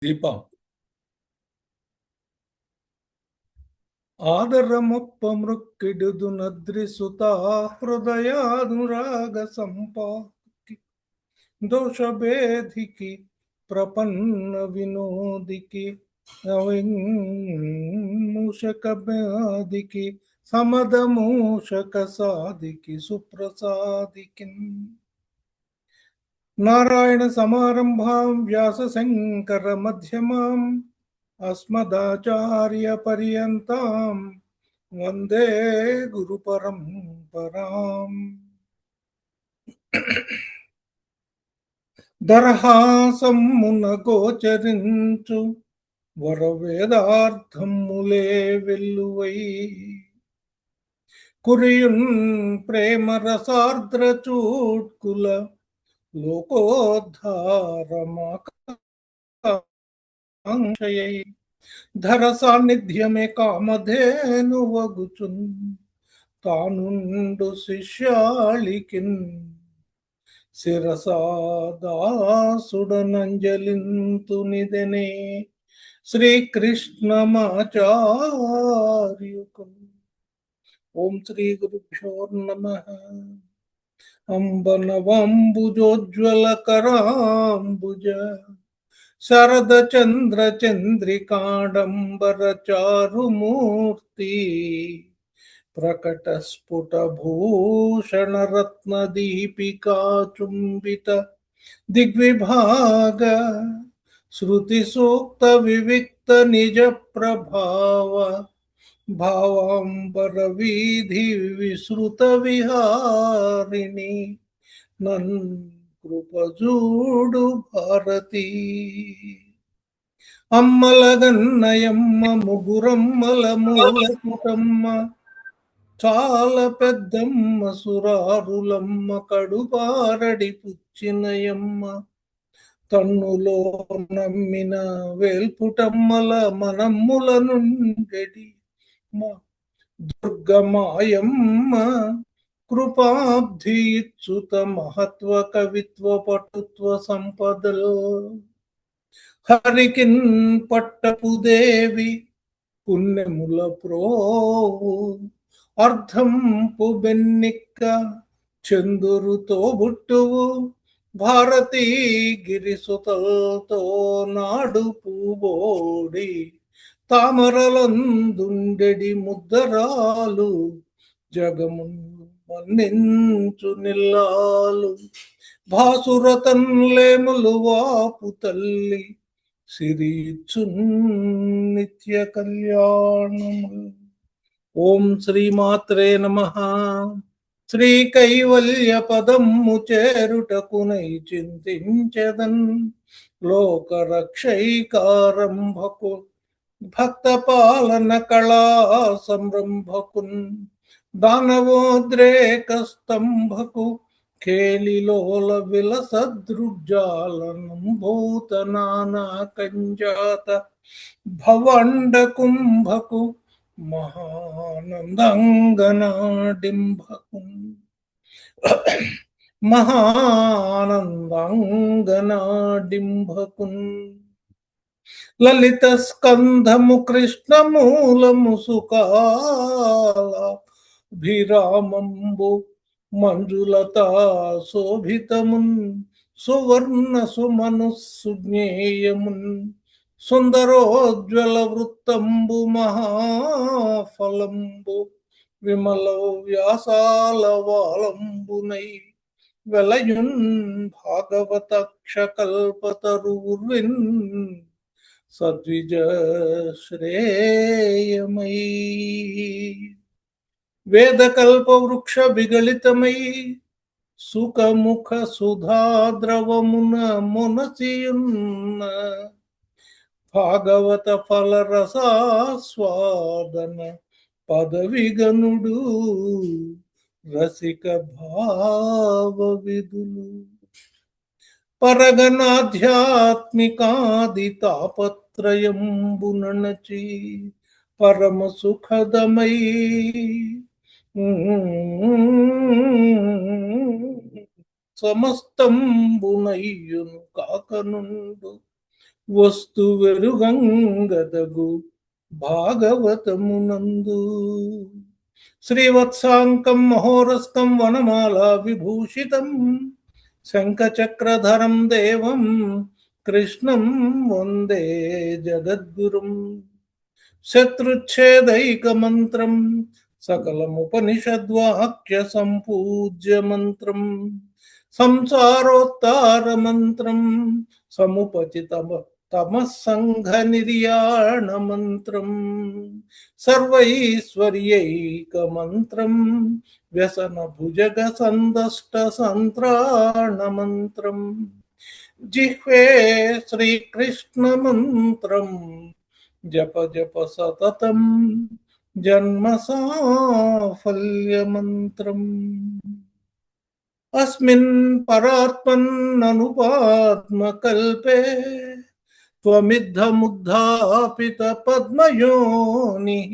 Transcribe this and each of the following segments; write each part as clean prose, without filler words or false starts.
దీపం ఆదరమొప్ప మృక్కిడుదు నద్రిసుతా హృదయానురాగ సంపాకి దోషభేదికి ప్రపన్న వినోదికి మూషక వ్యాధికి సమద మూషక సాధికి సుప్రసాదికి నారాయణ సమారంభాం వ్యాస శంకర మధ్యమాం అస్మదాచార్య పర్యంతం వందే గురు పరంపరాం. దరహాసమున గోచరించు వరవేదార్థములే వెల్లువై కురియున్ ప్రేమ రసార్ద్ర చూట్కుల లోకోద్ధారమాకాంక్షయై ధర సాన్నిధ్యమే కామధేను వగుచున్ తానుండు శిష్యాళికిన్ శిరసాదాసుడనంజలింతునిదనే శ్రీకృష్ణమాచార్యుకు. ఓం శ్రీ గురుభ్యో నమః. అంబనవాంబుజోజ్వలకరాంబుజ శరద చంద్ర చంద్రికాడంబర చారుమూర్తి ప్రకట స్ఫుట భూషణ రత్న దీపికా చుంబిత దిగ్విభాగ శృతి సూక్త వివిక్త నిజ ప్రభావ భావాంబర వీధి విశ్రుత విహారిణి నన్ కృపజూడు భారతి. అమ్మలగన్నయమ్మ ముగురమ్మల మూలపుటమ్మ చాల పెద్దమ్మ సురారులమ్మ కడుపారడి పుచ్చినయమ్మ తన్నులో నమ్మిన వేల్పుటమ్మల మనమ్ముల నుండెడి దుర్గమాయమ్మ కృపాబ్ధి ఇచ్చుత మహత్వ కవిత్వ పటుత్వ సంపదలో హరికిన్ పట్టపుదేవి పుణ్యముల ప్రోవు అర్ధంపు బెన్నిక్క చందురుతో బుట్టువు భారతీ గిరిసుతల్తో నాడు పూబోడి తామరలందుండెడి ముద్దరాలు జగమున్ మన్నించు నిల్లాలు భాసురతన్లేములు వాపు తల్లి సిరిచున్ నిత్య కళ్యాణము. ఓం శ్రీమాత్రే నమః. శ్రీ కైవల్య పదమ్ము చేరుటకునై చింతించెదన్ లోకరక్షైకారంభకు భక్త పాలన కళా సంరంభకున్ దానవోద్రేక స్తంభకు కేలిలోల విలసదృగ్జాలనం భూతనానా కంజాత భవండ కుంభకు మహానందంగనాడింభకు మహానందంగనాడింభకున్ లలిత స్కంధము కృష్ణ మూలము సుకాలాభిరామంబు మంజులతా శోభితమున్ సువర్ణ సుమను సుజ్ఞేయమున్ సుందరోజ్వల వృత్తంబు మహాఫలంబు విమల వ్యాసాల వాలంబునై వెలయున్ భాగవతక్ష కల్పతరుర్విన్ సద్విజ శ్రేయమై వేదకల్ప వృక్ష విగళితమై సుఖముఖ సుధాద్రవమున మునసియున్న భాగవత ఫలరసాస్వాదన పదవిగనుడు రసిక భావ విధులు పరగనాధ్యాత్మికాది తాపత్రయంబునచి పరమ సుఖదమై సమస్తంబునయ్యును కాకనుండు వస్తు వెరుగంగదగు భాగవతమునందు. శ్రీవత్సాంకం మహోరస్కం వనమాలా విభూషితం శంఖచక్రధరం దేవం కృష్ణం వందే జగద్గురుం. శత్రుచ్ఛేదైకమంత్రం సకలముపనిషద్వాక్య సంపూజ్య మంత్రం సంసారోత్తారమంత్రం సముపచితమ తమస్సంఘ నిర్యాణ మంత్రం సర్వైశ్వర్యైకమంత్రం వ్యసన భుజగ సందష్ట సంత్రాణ మంత్రం జిహ్వే శ్రీకృష్ణ మంత్రం జప జప సతతం జన్మ సాఫల్య మంత్రం. అస్మిన్ పరాత్మన్ననుపాత్మకల్పే త్వమిద్ధముద్ధాపిత పద్మయోనిః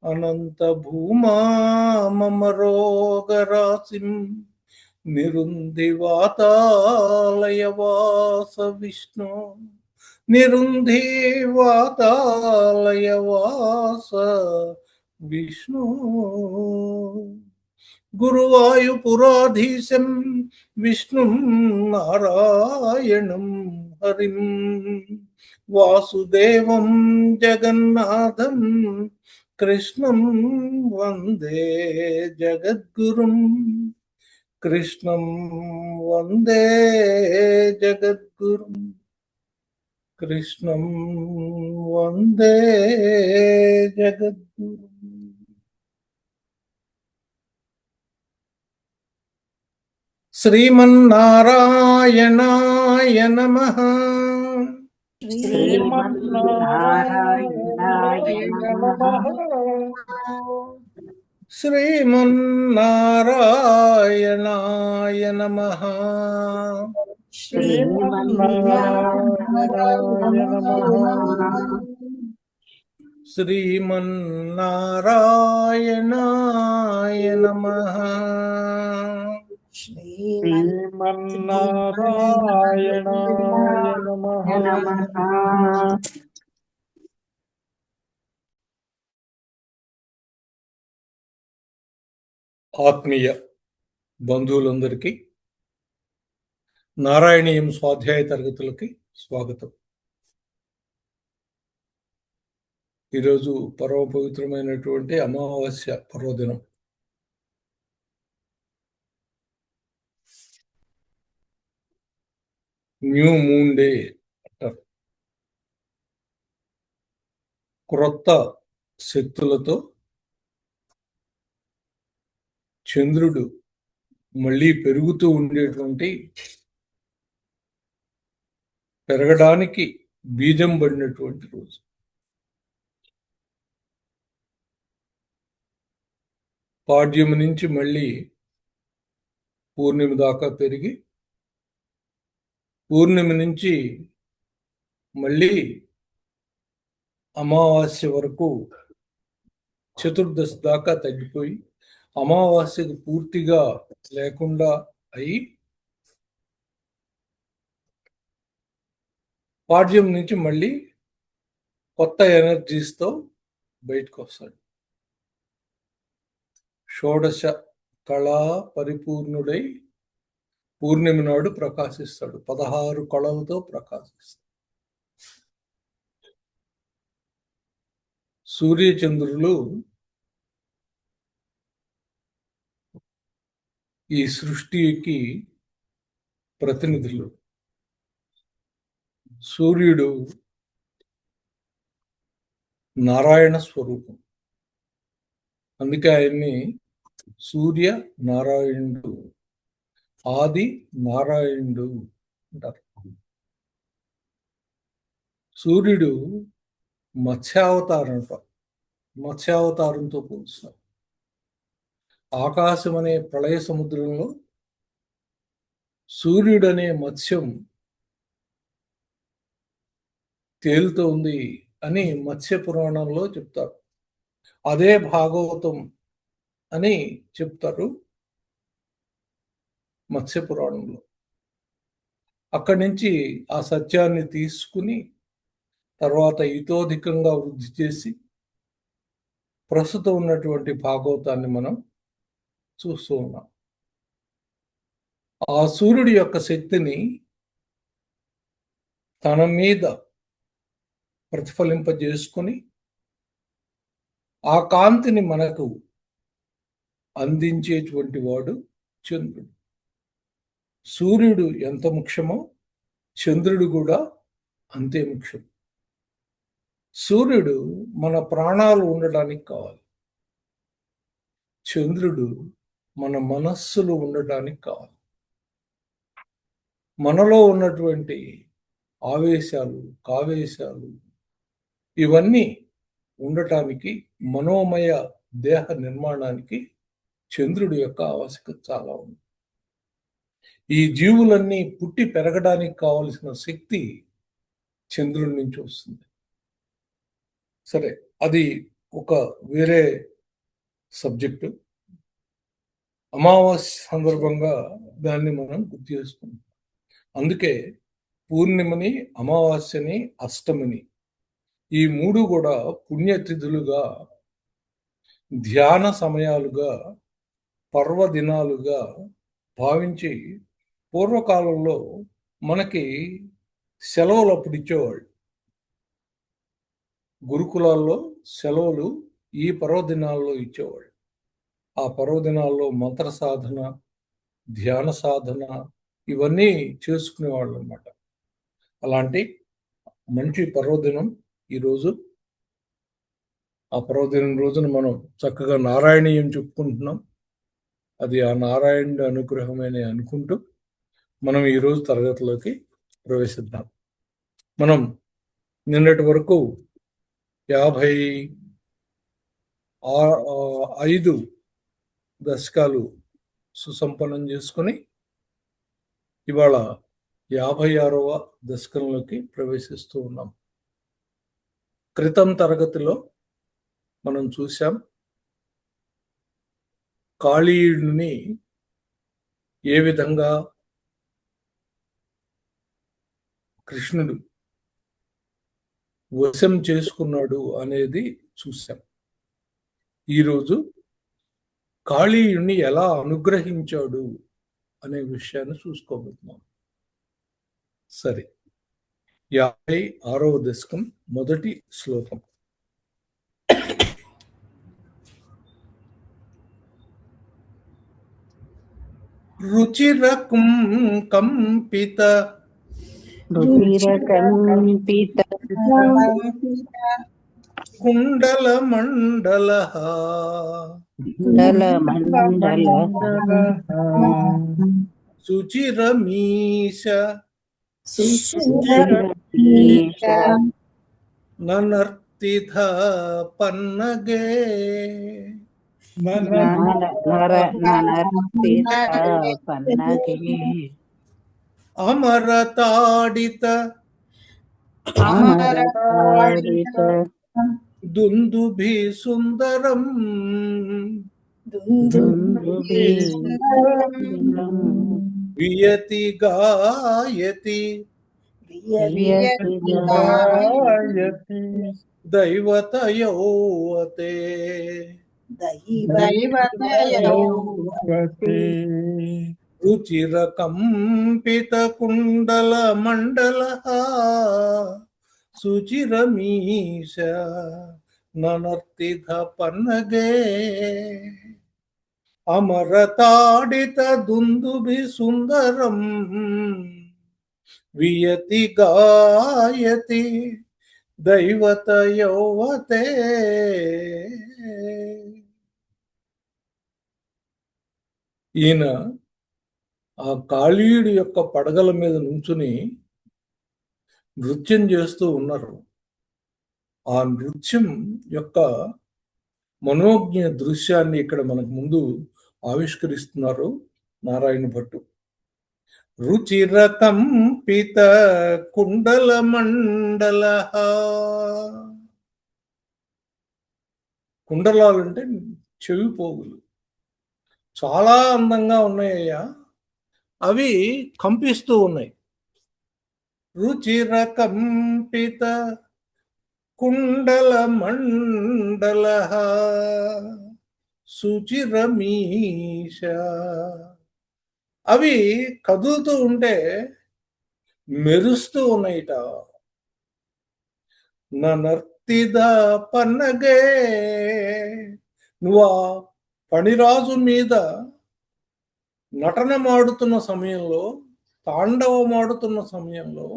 అనంత భూమా మమ రోగరాశిం నిరుంధి వాతాలయ వాస విష్ణు నిరుంధి వాతాలయ వాస విష్ణు. గురువాయుపురాధీశం విష్ణుం నారాయణం హరిం వాసుదేవం జగన్నాథం కృష్ణం వందే జగద్గురుం. కృష్ణం వందే జగద్గురుం. కృష్ణం వందే జగద్గురుం. శ్రీమన్నారాయణాయ నమః. శ్రీమన్నారాయణాయ నమః. శ్రీమన్నారాయణాయ నమః. శ్రీమన్నారాయణాయ నమః. శ్రీమన్నారాయణాయ నమః. శ్రీమన్నారాయణాయ నమః. ఆత్మీయ బంధువులందరికీ నారాయణీయం స్వాధ్యాయ తరగతులకి స్వాగతం. ఈరోజు పరమ పవిత్రమైనటువంటి అమావాస్య పర్వదినం. న్యూ మూన్ డే అంటారు. క్రొత్త శక్తులతో చంద్రుడు మళ్ళీ పెరుగుతూ ఉండేటువంటి, పెరగడానికి బీజం పడినటువంటి రోజు. పాడ్యం నుంచి మళ్ళీ పూర్ణిమ దాకా పెరిగి, పూర్ణిమ నుంచి మళ్ళీ అమావాస్య వరకు చతుర్దశి దాకా తగ్గిపోయి, అమావాస్యకు పూర్తిగా లేకుండా అయి పాడ్యం నుంచి మళ్ళీ కొత్త ఎనర్జీస్తో బయటకు వస్తాడు. షోడశ కళా పరిపూర్ణుడై పూర్ణిమ నాడు ప్రకాశిస్తాడు. 16 కళలతో ప్రకాశిస్తాడు. సూర్యచంద్రులు ఈ సృష్టికి ప్రతినిధులు. సూర్యుడు నారాయణ స్వరూపం. అందుకే ఆయన్ని సూర్య నారాయణుడు, ఆది నారాయణుడు అంటారు. సూర్యుడు మత్స్యావతారంతో పోల్చుతారు. ఆకాశం అనే ప్రళయ సముద్రంలో సూర్యుడనే మత్స్యం తేలుతోంది అని మత్స్య పురాణంలో చెప్తారు. అదే భాగవతం అని చెప్తారు మత్స్య పురాణంలో. అక్కడి నుంచి ఆ సత్యాన్ని తీసుకుని తర్వాత ఇతోధికంగా వృద్ధి చేసి ప్రస్తుతం ఉన్నటువంటి భాగవతాన్ని మనం చూస్తూ ఉన్నాం. ఆ సూర్యుడి యొక్క శక్తిని తన మీద ప్రతిఫలింపజేసుకొని ఆ కాంతిని మనకు అందించేటువంటి వాడు చంద్రుడు. సూర్యుడు ఎంత ముఖ్యమో చంద్రుడు కూడా అంతే ముఖ్యం. సూర్యుడు మన ప్రాణాలు ఉండడానికి కావాలి. చంద్రుడు మన మనస్సులు ఉండటానికి కావాలి. మనలో ఉన్నటువంటి ఆవేశాలు, కావేశాలు ఇవన్నీ ఉండటానికి, మనోమయ దేహ నిర్మాణానికి చంద్రుడి యొక్క ఆవశ్యకత చాలా ఉంది. ఈ జీవులన్నీ పుట్టి పెరగడానికి కావలసిన శక్తి చంద్రుడి నుంచి వస్తుంది. సరే, అది ఒక వేరే సబ్జెక్టు. అమావాస్య సందర్భంగా దాన్ని మనం గుర్తు చేసుకుంటాం. అందుకే పూర్ణిమని, అమావాస్యని, అష్టమిని ఈ మూడు కూడా పుణ్యతిథులుగా, ధ్యాన సమయాలుగా, పర్వదినాలుగా భావించి పూర్వకాలంలో మనకి సెలవులు అప్పుడు ఇచ్చేవాళ్ళు. గురుకులాల్లో సెలవులు ఈ పర్వదినాల్లో ఇచ్చేవాళ్ళు. ఆ పర్వదినాల్లో మంత్ర సాధన, ధ్యాన సాధన ఇవన్నీ చేసుకునేవాళ్ళు అన్నమాట. అలాంటి మంచి పర్వదినం ఈరోజు. ఆ పర్వదినం రోజున మనం చక్కగా నారాయణీయం చెప్పుకుంటున్నాం. అది ఆ నారాయణుడి అనుగ్రహమని అనుకుంటూ మనం ఈరోజు తరగతిలోకి ప్రవేశిద్దాం. మనం నిన్నటి వరకు 55 దశకాలు సుసంపన్నం చేసుకొని ఇవాళ 56వ దశకంలోకి ప్రవేశిస్తూ ఉన్నాం. క్రితం తరగతిలో మనం చూసాం కాళీయుడిని ఏ విధంగా కృష్ణుడు వశం చేసుకున్నాడు అనేది చూసాం. ఈరోజు కాళీయుడిని ఎలా అనుగ్రహించాడు అనే విషయాన్ని చూసుకోబోతున్నాం. సరే, 56వ దశకం మొదటి శ్లోకం. రుచిరకం కంపిత కుండల మండల శుచిరమీశ ననర్తిథ పన్నగే అమరతాడిత దుందుభి సుందరం వియతి గాయతి దైవతయోవతే రుచిరకంపిత కుండల మండల శుచిరమీశ ననర్తిథ పన్నగే అమరతాడిత దుందుభి సుందరం వియతి గాయతి దైవతయోవతే. ఈయన ఆ కాళీయుడి యొక్క పడగల మీద నుంచుని నృత్యం చేస్తూ ఉన్నారు. ఆ నృత్యం యొక్క మనోజ్ఞ దృశ్యాన్ని ఇక్కడ మనకు ముందు ఆవిష్కరిస్తున్నారు నారాయణ భట్టు. రుచిరకంపిత కుండల మండల. కుండలాలు అంటే చెవి పోగులు చాలా అందంగా ఉన్నాయ్యా. అవి కంపిస్తూ ఉన్నాయి. రుచిరకంపిత కుండల మండల సుచిరమీశ. అవి కదులుతూ ఉంటే మెరుస్తూ ఉన్నాయిట. ననర్తిద పన్నగే, నువ్వు ఆ పణిరాజు మీద నటనమాడుతున్న సమయంలో, తాండవమాడుతున్న సమయంలో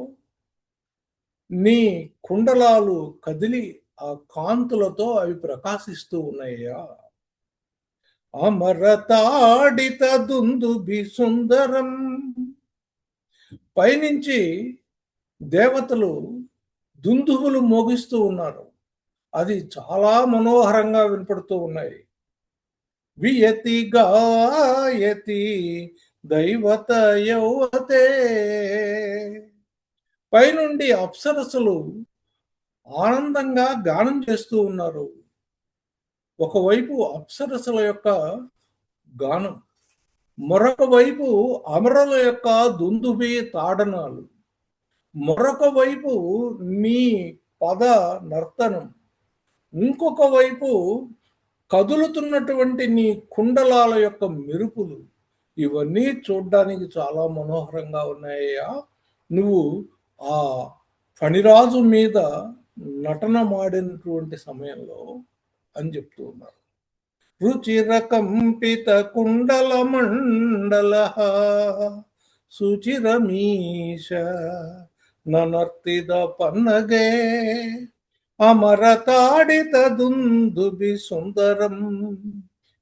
నీ కుండలాలు కదిలి ఆ కాంతులతో అవి ప్రకాశిస్తూ ఉన్నాయ్యా. అమరతాడిత దుందుభి సుందరం, పైనుంచి దేవతలు దుందుబులు మోగిస్తూ ఉన్నారు. అది చాలా మనోహరంగా వినపడుతూ ఉన్నాయి. వియతి గాయతి దైవత యౌవతే, పైనుండి అప్సరసలు ఆనందంగా గానం చేస్తూ ఉన్నారు. ఒకవైపు అప్సరసల యొక్క గానం, మరొక వైపు అమరుల యొక్క దుందుబి తాడనాలు, మరొక వైపు నీ పద నర్తనం, ఇంకొక వైపు కదులుతున్నటువంటి నీ కుండలాల యొక్క మెరుపులు, ఇవన్నీ చూడ్డానికి చాలా మనోహరంగా ఉన్నాయ్యా. నువ్వు ఆ ఫణిరాజు మీద నటన మాడినటువంటి సమయంలో అని చెప్తూ ఉన్నారు. రుచిరకంపిత కుండల మండల సుచిరమీశ ననర్తిద పన్నగే, అమరతాడిత దుందుబి సుందరం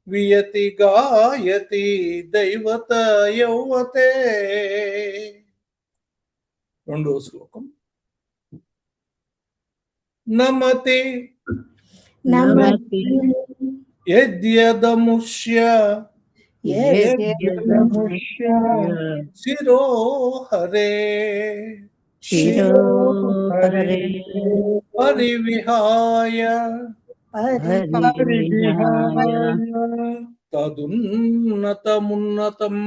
వియతి గాయతి దైవత యౌవతే. రెండో శ్లోకం. నమతి నమతి యద్యదముష్య యద్యదముష్య శిరో హరే శిరోహరే పరివిహాయ పరివిహాయ తదున్నతమున్నతం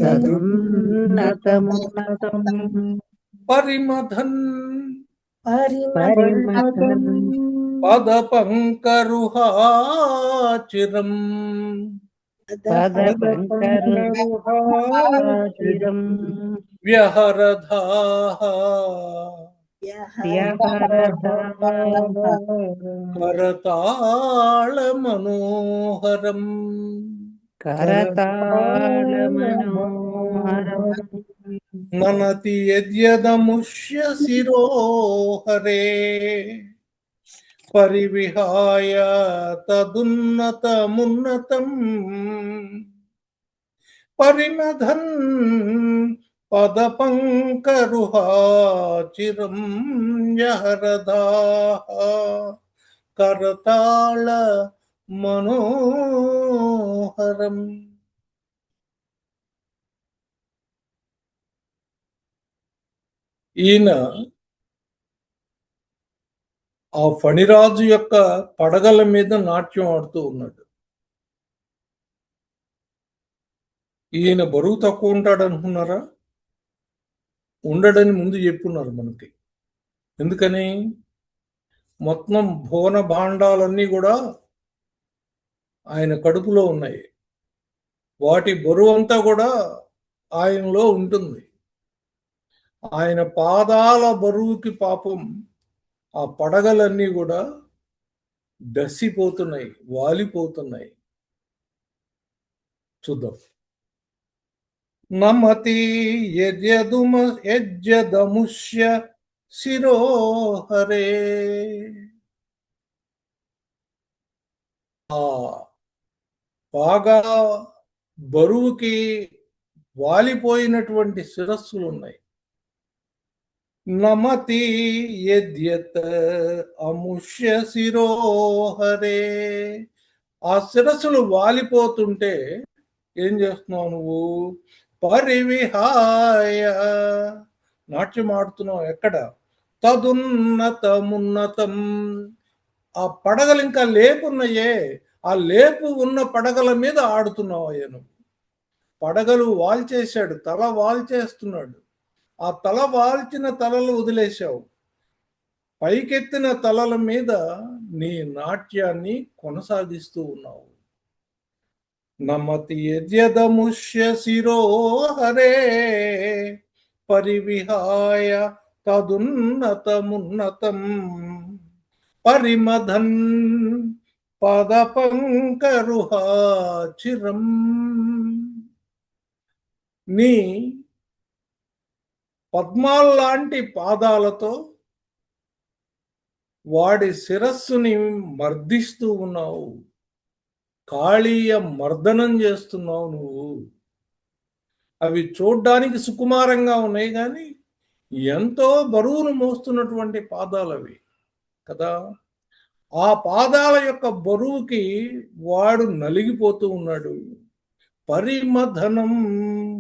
తదున్నతమున్నతం పరిమథన్ పరిమథన్ పదపంకరుహాచిరం పదపంకరుహాచిరం వ్యహరధాః కరతాళమనోహరం కరతాళమనోహరం ననతి యద్యదముష్య శిరో హరే పరివిహాయ తదున్నతమున్నతం పరిమథన్ పదపంకరుహాచిరం యహరదాః కరతాళ మనోహరం. ఈయన ఆ ఫణిరాజు యొక్క పడగల మీద నాట్యం ఆడుతూ ఉన్నాడు. ఈయన బరువు తక్కువ ఉంటాడు అనుకున్నారా? ఉండడని ముందు చెప్పున్నారు మనకి. ఎందుకని? మొత్తం భువన భాండాలన్నీ కూడా ఆయన కడుపులో ఉన్నాయి. వాటి బరువు అంతా కూడా ఆయనలో ఉంటుంది. ఆయన పాదాల బరువుకి పాపం ఆ పడగలన్నీ కూడా దసిపోతున్నాయి, వాలిపోతున్నాయి. చూద్దాం. నమతి యజ్యదముష్య శిరో హరే. ఆ బాగా బరువుకి వాలిపోయినటువంటి శిరస్సులు ఉన్నాయి. నమతి యద్యత్ అముష్య శిరో హరే. ఆ శిరస్సులు వాలిపోతుంటే ఏం చేస్తున్నావు నువ్వు? పరివిహాయ, నాట్యం ఆడుతున్నావు. ఎక్కడ? తదున్నతమున్నతం, ఆ పడగలు ఇంకా లేపున్నాయే, ఆ లేపు ఉన్న పడగల మీద ఆడుతున్నావు. ఆయన పడగలు వాల్చేశాడు, తల వాల్చేస్తున్నాడు. ఆ తల వాల్చిన తలలు వదిలేశావు. పైకెత్తిన తలల మీద నీ నాట్యాన్ని కొనసాగిస్తూ ఉన్నావు. నమతి యద్యదముష్య శిరో హరే పరివిహాయ తదున్నతమున్నతం పరిమధన్ పదపంకరుహాచిరం. నీ పద్మాల్లాంటి పాదాలతో వాడి శిరస్సుని మర్దిస్తూ ఉన్నావు. కాళీయ మర్దనం చేస్తున్నావు నువ్వు. అవి చూడ్డానికి సుకుమారంగా ఉన్నాయి, కానీ ఎంతో బరువును మోస్తున్నటువంటి పాదాలు అవి కదా. ఆ పాదాల యొక్క బరువుకి వాడు నలిగిపోతూ ఉన్నాడు. పరిమధనం,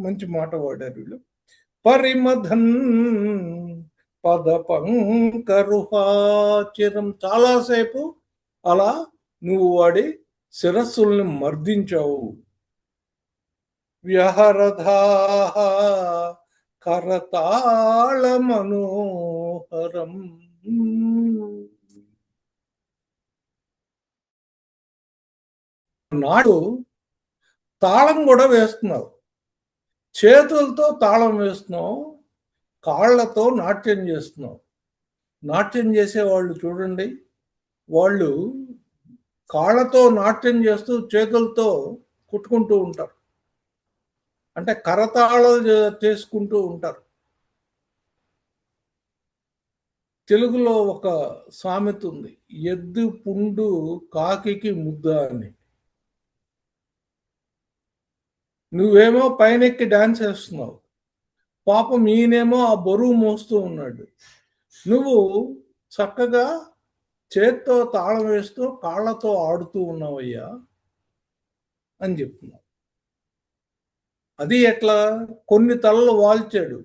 మంచి మాట వాడారు వీళ్ళు. పరిమధన్ పదపంకరుహాచిరం. చాలాసేపు అలా నువ్వు వాడి శిరస్సుల్ని మర్దించావు. వ్యహరధా కరతాళ మనోహరం. నాడు తాళం కూడా వేస్తున్నావు. చేతులతో తాళం వేస్తున్నావు, కాళ్ళతో నాట్యం చేస్తున్నావు. నాట్యం చేసేవాళ్ళు చూడండి, వాళ్ళు కాళ్ళతో నాట్యం చేస్తూ చేతులతో కుట్టుకుంటూ ఉంటారు, అంటే కరతాళాలు చేసుకుంటూ ఉంటారు. తెలుగులో ఒక సామెత ఉంది, ఎద్దు పుండు కాకికి ముద్ద అని. నువ్వేమో పైనెక్కి డాన్స్ వేస్తున్నావు, పాపం ఈయనేమో ఆ బరువు మోస్తూ ఉన్నాడు. నువ్వు చక్కగా చేత్తో తాళం వేస్తూ కాళ్ళతో ఆడుతూ ఉన్నావయ్యా అని చెప్తున్నావు. అది ఎట్లా? కొన్ని తలలు వాల్చాడు,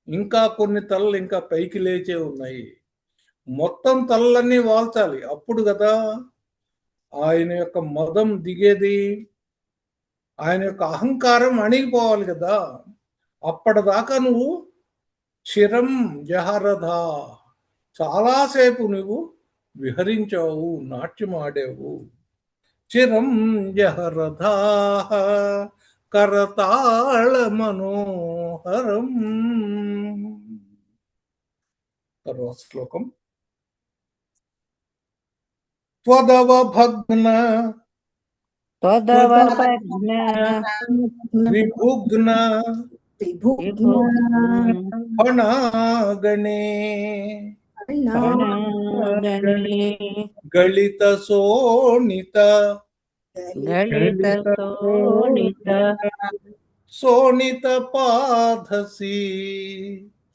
ఇంకా కొన్ని తలలు ఇంకా పైకి లేచే ఉన్నాయి. మొత్తం తలలన్నీ వాల్చాలి, అప్పుడు కదా ఆయన యొక్క మదం దిగేది, ఆయన యొక్క అహంకారం అణిగిపోవాలి కదా. అప్పటిదాకా నువ్వు చిరం జహరధా, చాలాసేపు నువ్వు విహరించావు, నాట్యం ఆడావు. చిరం జహరధా కరతాళ మనోహరం. తర్వాత శ్లోకం. త్వదవ భగ్న త్వదవభగ్న విభుగ్న ఫణాగణే ఫణాగణే గళిత శోణిత గళిత శోణిత శోణిత పాధసి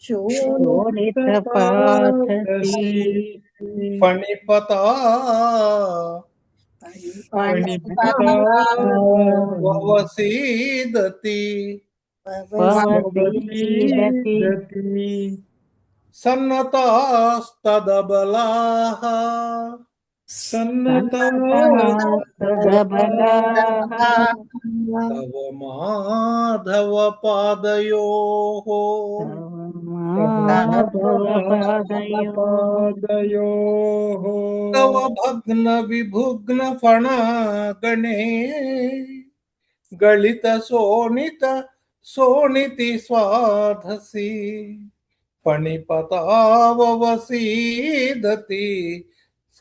శోణిత పాదసి ఫణిపతా వవసీదతి వవసీదతి సన్నతాస్తదబలాః సన్నతాస్తదబలాః తవ మాధవ పాదయోః తవ భగ్న విభుగ్న ఫణాగణే గళిత శోణిత శోణితి స్వాధసి ఫణిపతావవసీదతి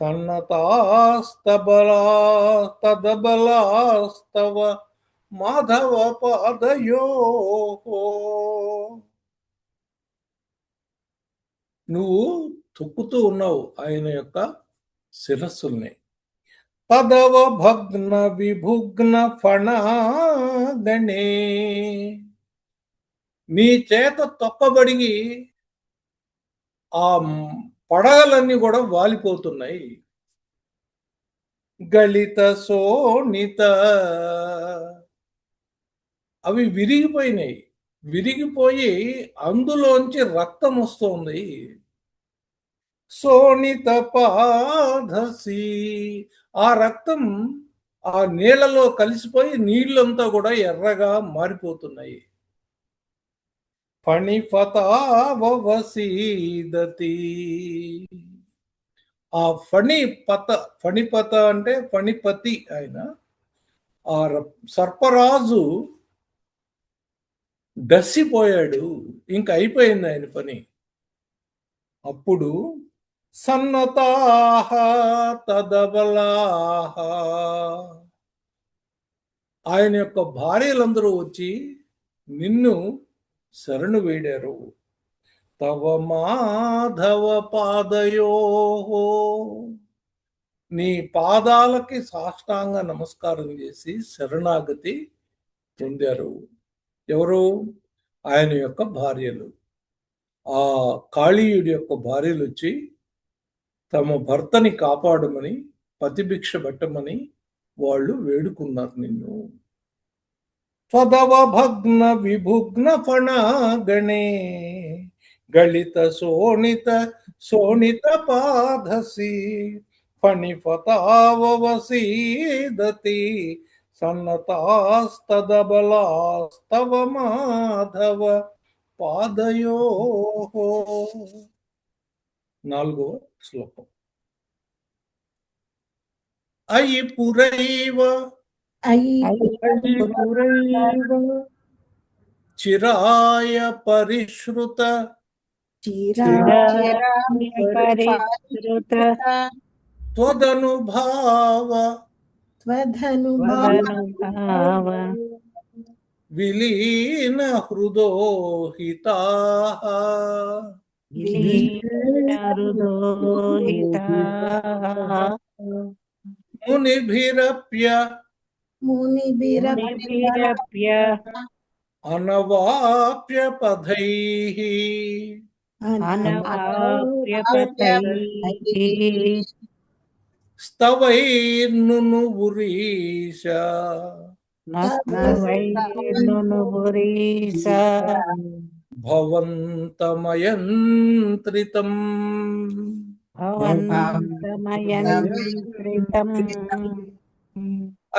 సన్నతాస్తబలాస్తవ మాధవ పాదయోః. నువ్వు తొక్కుతూ ఉన్నావు ఆయన యొక్క శిరస్సుల్ని. పదవ భగ్న విభుగ్న ఫణాగణే, నీ చేత తొక్కబడి ఆ పడగలన్నీ కూడా వాలిపోతున్నాయి. గళిత శోణిత, అవి విరిగిపోయినాయి, విరిగిపోయి అందులోంచి రక్తం వస్తుంది. శోణిత పాధసి, ఆ రక్తం ఆ నీళ్లలో కలిసిపోయి నీళ్ళంతా కూడా ఎర్రగా మారిపోతున్నాయి. ఫణిపతావవసీదతి. ఆ ఫణిపత అంటే ఫణిపతి ఆయన. ఆ సర్పరాజు డస్సిపోయాడు, ఇంక అయిపోయింది ఆయన పని. అప్పుడు సన్నతాహ తదబలాహ, ఆయన యొక్క భార్యలందరూ వచ్చి నిన్ను శరణు వేడారు. తవ మాధవ పాదయో, నీ పాదాలకి సాష్టాంగ నమస్కారం చేసి శరణాగతి పొందారు. ఎవరు? ఆయన యొక్క భార్యలు. ఆ కాళీయుడి యొక్క భార్యలు వచ్చి తమ భర్తని కాపాడమని, పతిభిక్ష పెట్టమని వాళ్ళు వేడుకున్నారు నిన్ను. త్వదవభగ్న విభుగ్న ఫణగణే గళిత శోణిత పాదసి ఫణిపతావవసీదతి సన్నతాస్తదబలాస్తవ మాధవ పాదయోః. 4వ శ్లోకం. అయి పురైవ చిరాయ పరిశ్రుత పరిశ్రుత త్వదనుభావ విలీన హృదోహితాః. మునిభిరప్య అనవాప్య పథైః స్తవైర్నునువురీశ భవంతమయంత్రితం.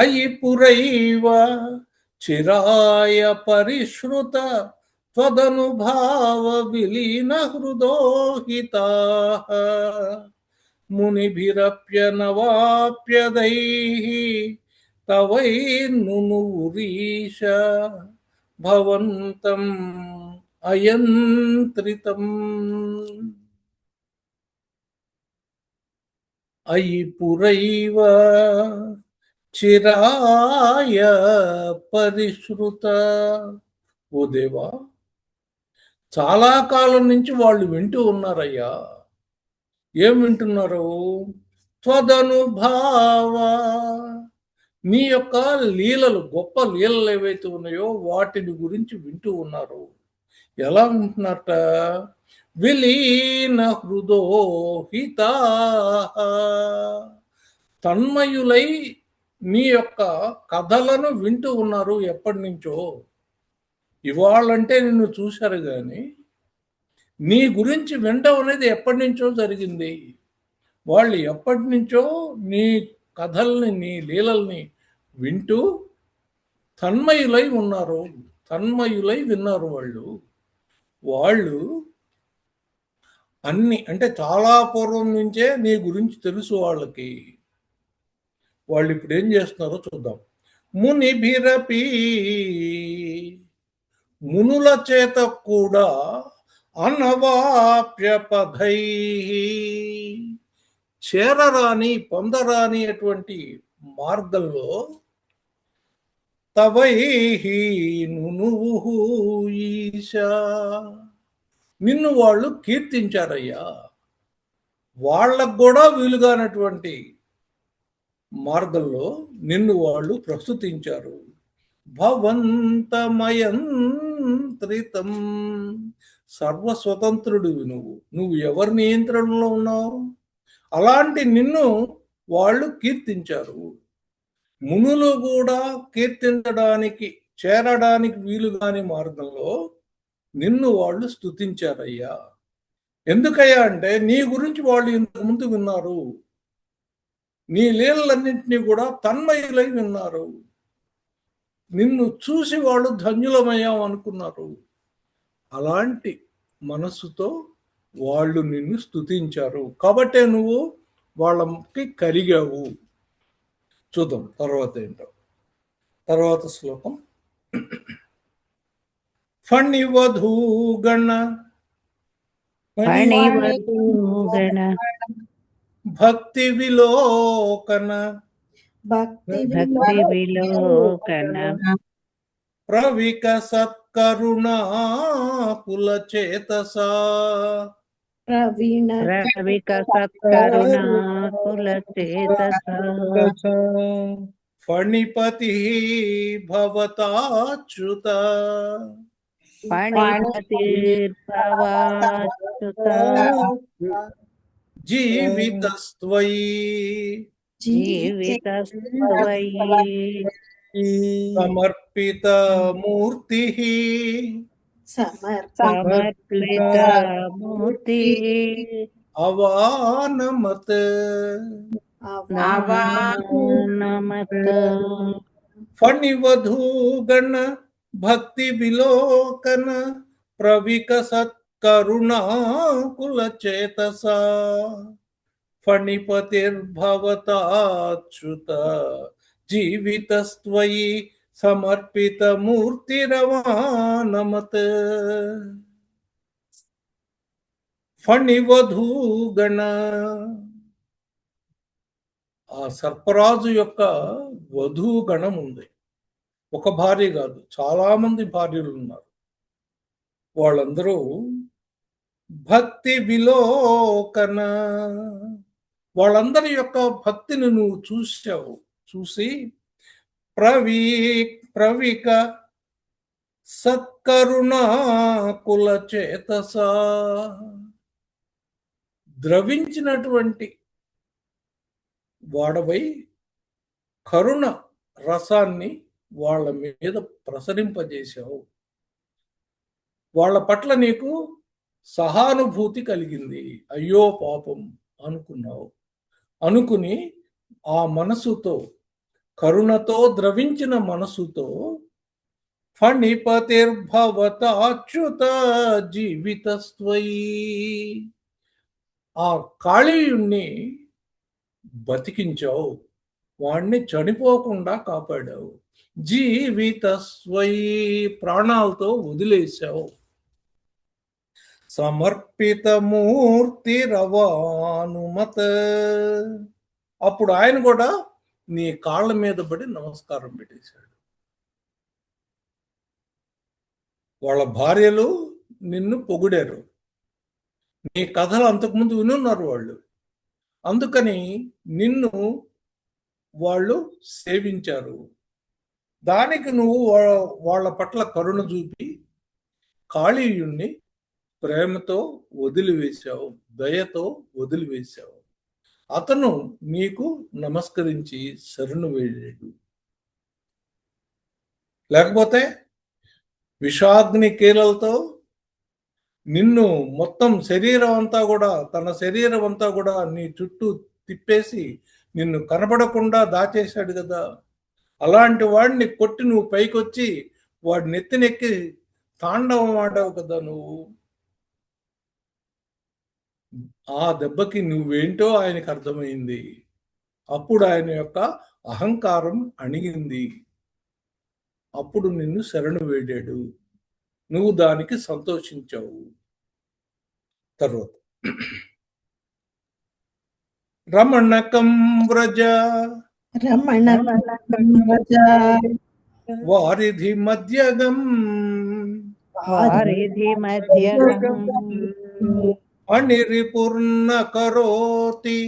అయి పురైవ చిరాయ పరిశ్రుత త్వదనుభావ విలీన హృదోహితాః. మునిభిరప్యనవాప్యదైః తవైర్నునురీశ భవంతం అయంత్రితం. అయి పురైవ చిరాయ పరిశ్రుత. ఓ దేవా, చాలా కాలం నుంచి వాళ్ళు వింటూ ఉన్నారయ్యా. ఏం వింటున్నారు? త్వదనుభావ, నీ యొక్క లీలలు, గొప్ప లీలలు ఏవైతే ఉన్నాయో వాటిని గురించి వింటూ ఉన్నారు. ఎలా వింటున్నారట? విలీన హృదోహితాః, తన్మయులై నీ యొక్క కథలను వింటూ ఉన్నారు. ఎప్పటి నుంచో, ఇవాళంటే నిన్ను చూశారు కానీ నీ గురించి వినడం అనేది ఎప్పటి నుంచో జరిగింది. వాళ్ళు ఎప్పటి నుంచో నీ కథల్ని, నీ లీలల్ని వింటూ తన్మయులై ఉన్నారు, తన్మయులై విన్నారు. వాళ్ళు అన్ని అంటే చాలా పూర్వం నుంచే నీ గురించి తెలుసు వాళ్ళకి. వాళ్ళు ఇప్పుడు ఏం చేస్తున్నారో చూద్దాం. మునిభిరపి, మునుల చేత కూడా అనవాప్య పథైః, చేరరాని, పొందరాని అటువంటి మార్గంలో తవైః నునుః ఈశా, నిన్ను వాళ్ళు కీర్తించారయ్యా. వాళ్ళకు కూడా వీలుగానటువంటి మార్గంలో నిన్ను వాళ్ళు ప్రస్తుతించారు. భవంతమయంత్రితం, సర్వస్వతంత్రుడివి నువ్వు ఎవరి నియంత్రణలో ఉన్నావు? అలాంటి నిన్ను వాళ్ళు కీర్తించారు. మునులు కూడా కీర్తించడానికి, చేరడానికి వీలుగాని మార్గంలో నిన్ను వాళ్ళు స్తుతించారయ్యా. ఎందుకయ్యా అంటే నీ గురించి వాళ్ళు ఇంతకుముందు విన్నారు, నీ లీలలన్నింటినీ కూడా తన్మయులై విన్నారు. నిన్ను చూసి వాళ్ళు ధన్యులమయ్యాం అనుకున్నారు. అలాంటి మనస్సుతో వాళ్ళు నిన్ను స్తుతించారు కాబట్టే నువ్వు వాళ్ళకి కరిగావు. చూద్దాం తర్వాత ఏంటో. తర్వాత శ్లోకం. ఫణివధూగణ ఫణివధూగణ భక్తి విలోకన భక్తి భక్తి విలోకన ప్రవిక సత్కరుణా కులచేతస ప్రవీణ ప్రవిక సత్కరుణా కులచేతస ఫణిపతి భవతాచ్యుత ఫణిపతిర్భవాచ్యుత జీవితస్త్వయి జీవితస్త్వయి సమర్పిత మూర్తి సమర్పిత మూర్తి అవానమత్ నమః ఫణివధూగణ భక్తి విలోకన ప్రవిక సత్కరుణా కులచేతస ఫణిపతిర్భవతాచ్యుత జీవితస్త్వయి సమర్పిత మూర్తిరవానమత్. ఫణివధూగణ ఆ సర్పరాజు యొక్క వధూగణం ఉంది. ఒక భార్య కాదు, చాలా మంది భార్యలు ఉన్నారు. వాళ్ళందరూ భక్తి విలోకన, వాళ్ళందరి యొక్క భక్తిని నువ్వు చూసావు. చూసి ప్రవిక సత్కరుణా కులచేతస, ద్రవించినటువంటి వాడవై కరుణ రసాన్ని వాళ్ళ మీద ప్రసరింపజేశావు. వాళ్ళ పట్ల నీకు సహానుభూతి కలిగింది. అయ్యో పాపం అనుకున్నావు. అనుకుని ఆ మనసుతో, కరుణతో ద్రవించిన మనసుతో ఫణిపతిర్భవత అచ్యుత జీవితస్త్వయి, ఆ కాళీయుణ్ణి బతికించావు, వాణ్ణి చనిపోకుండా కాపాడావు. జీవితస్వయి, ప్రాణాలతో వదిలేశావు. సమర్పిత మూర్తి రవానుమత, అప్పుడు ఆయన కూడా నీ కాళ్ళ మీద పడి నమస్కారం పెట్టేశాడు. వాళ్ళ భార్యలు నిన్ను పొగిడారు. నీ కథలు అంతకుముందు వినున్నారు వాళ్ళు. అందుకని నిన్ను వాళ్ళు సేవించారు. దానికి నువ్వు వాళ్ళ పట్ల కరుణ చూపి కాళీయుణ్ణి ప్రేమతో వదిలివేశావు, దయతో వదిలివేశావు. అతను నీకు నమస్కరించి శరణు వేడాడు. లేకపోతే విషాగ్ని కీలలతో నిన్ను మొత్తం శరీరం అంతా కూడా, తన శరీరం అంతా కూడా నీ చుట్టూ తిప్పేసి నిన్ను కనబడకుండా దాచేశాడు కదా. అలాంటి వాడిని కొట్టి నువ్వు పైకొచ్చి వాడి నెత్తినెక్కి తాండవం ఆడావు కదా నువ్వు. ఆ దెబ్బకి నువ్వేంటో ఆయనకు అర్థమైంది. అప్పుడు ఆయన యొక్క అహంకారం అణిగింది. అప్పుడు నిన్ను శరణు వేడాడు. నువ్వు దానికి సంతోషించావు. తర్వాత రమణకం వ్రజ వారిధి మధ్యగం వారిధి మధ్యగం ఫణిరిపూర్ణ కరోతి